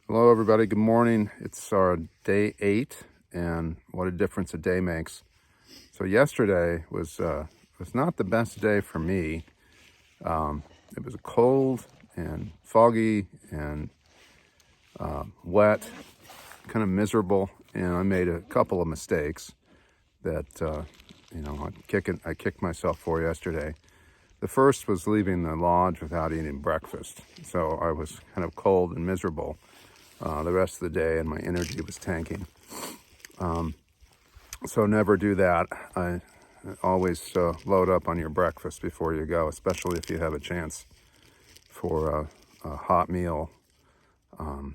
Hello, everybody. Good morning. It's our day 8, and what a difference a day makes. So yesterday was not the best day for me. It was cold and foggy and wet, kind of miserable, and I made a couple of mistakes that I kicked myself for yesterday. The first was leaving the lodge without eating breakfast, so I was kind of cold and miserable the rest of the day, and my energy was tanking. So never do that. I always load up on your breakfast before you go, especially if you have a chance for a hot meal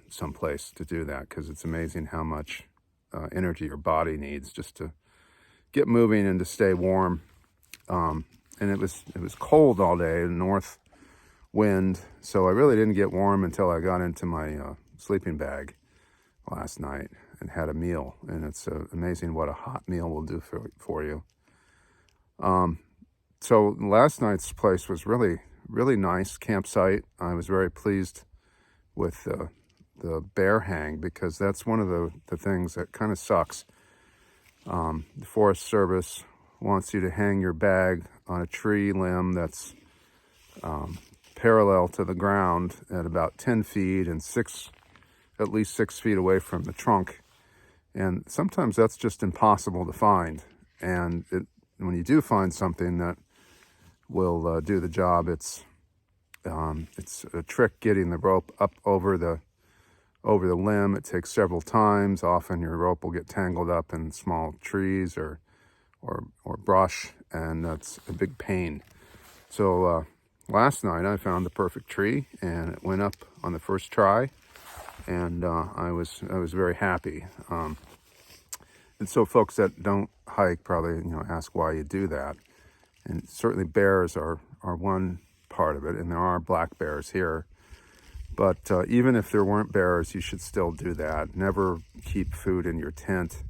someplace to do that, because it's amazing how much energy your body needs just to get moving and to stay warm. And it was cold all day, north wind, so I really didn't get warm until I got into my sleeping bag last night and had a meal. And it's amazing what a hot meal will do for you. So last night's place was really nice campsite. I was very pleased with the bear hang, because that's one of the things that kind of sucks. The Forest Service wants you to hang your bag on a tree limb that's parallel to the ground at about 10 feet and at least 6 feet away from the trunk. And sometimes that's just impossible to find. And when you do find something that will do the job, it's a trick getting the rope up over the limb. It takes several times. Often your rope will get tangled up in small trees or brush, and that's a big pain. So last night I found the perfect tree, and it went up on the first try, and I was very happy. And so folks that don't hike probably ask why you do that. And certainly bears are one part of it, and there are black bears here. But even if there weren't bears, you should still do that. Never keep food in your tent.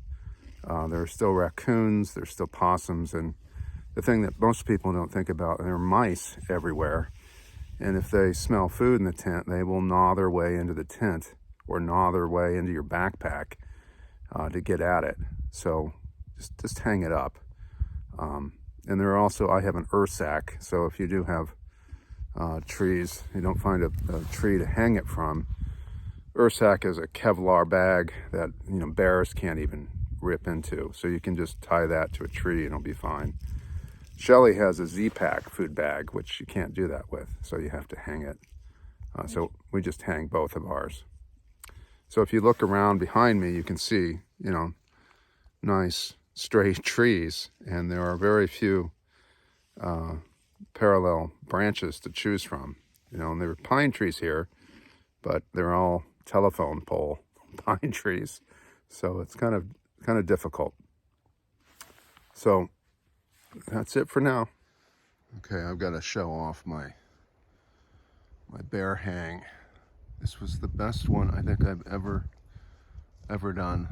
There are still raccoons, there's still possums, and the thing that most people don't think about, there are mice everywhere. And if they smell food in the tent, they will gnaw their way into the tent or gnaw their way into your backpack to get at it. So just hang it up. And there are also, I have an sack, so if you do have trees, you don't find a tree to hang it from, sack is a Kevlar bag that bears can't even rip into, so you can just tie that to a tree and it'll be fine. Shelly has a Z-Pack food bag, which you can't do that with, so you have to hang it. So we just hang both of ours. So if you look around behind me, you can see nice straight trees, and there are very few parallel branches to choose from. And there are pine trees here, but they're all telephone pole pine trees, so it's kind of difficult. So that's it for now. Okay, I've got to show off my bear hang. This was the best one I think I've ever done.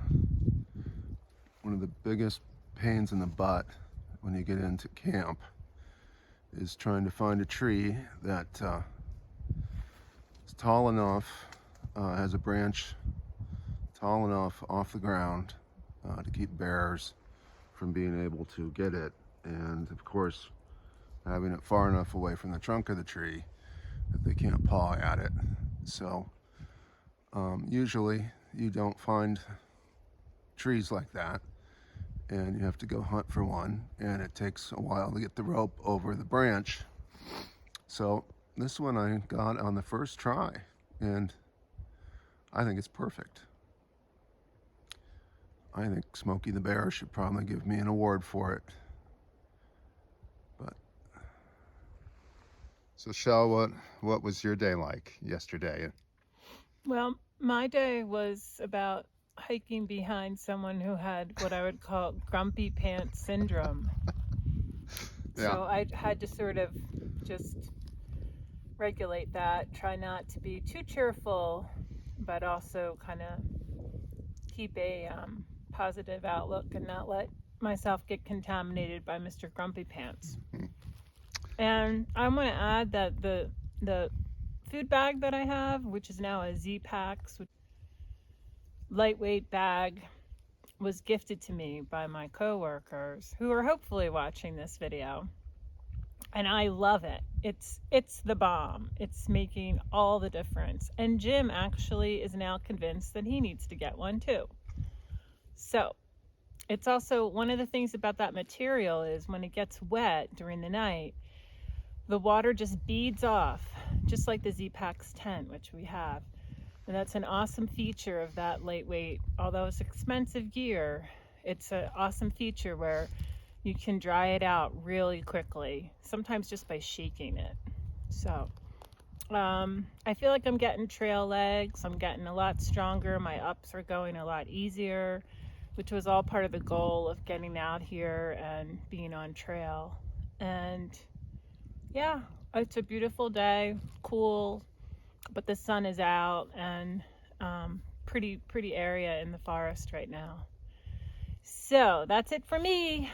One of the biggest pains in the butt when you get into camp is trying to find a tree that is tall enough, has a branch tall enough off the ground to keep bears from being able to get it, and of course having it far enough away from the trunk of the tree that they can't paw at it. So usually you don't find trees like that, and you have to go hunt for one, and it takes a while to get the rope over the branch. So this one I got on the first try, and I think it's perfect. I think Smokey the Bear should probably give me an award for it. But so Shell, what was your day like yesterday? Well, my day was about hiking behind someone who had what I would call grumpy pants syndrome. Yeah. So I had to sort of just regulate that, try not to be too cheerful, but also kind of keep a positive outlook and not let myself get contaminated by Mr. Grumpy Pants. Mm-hmm. And I want to add that the food bag that I have, which is now a Z-Pack, lightweight bag was gifted to me by my coworkers who are hopefully watching this video. And I love it. It's the bomb. It's making all the difference. And Jim actually is now convinced that he needs to get one too. So it's also one of the things about that material is when it gets wet during the night, the water just beads off, just like the Z-Pax tent, which we have. And that's an awesome feature of that lightweight, although it's expensive gear, it's an awesome feature where you can dry it out really quickly, sometimes just by shaking it. So I feel like I'm getting trail legs. I'm getting a lot stronger. My ups are going a lot easier, which was all part of the goal of getting out here and being on trail. And yeah, it's a beautiful day, cool, but the sun is out, and pretty area in the forest right now. So that's it for me.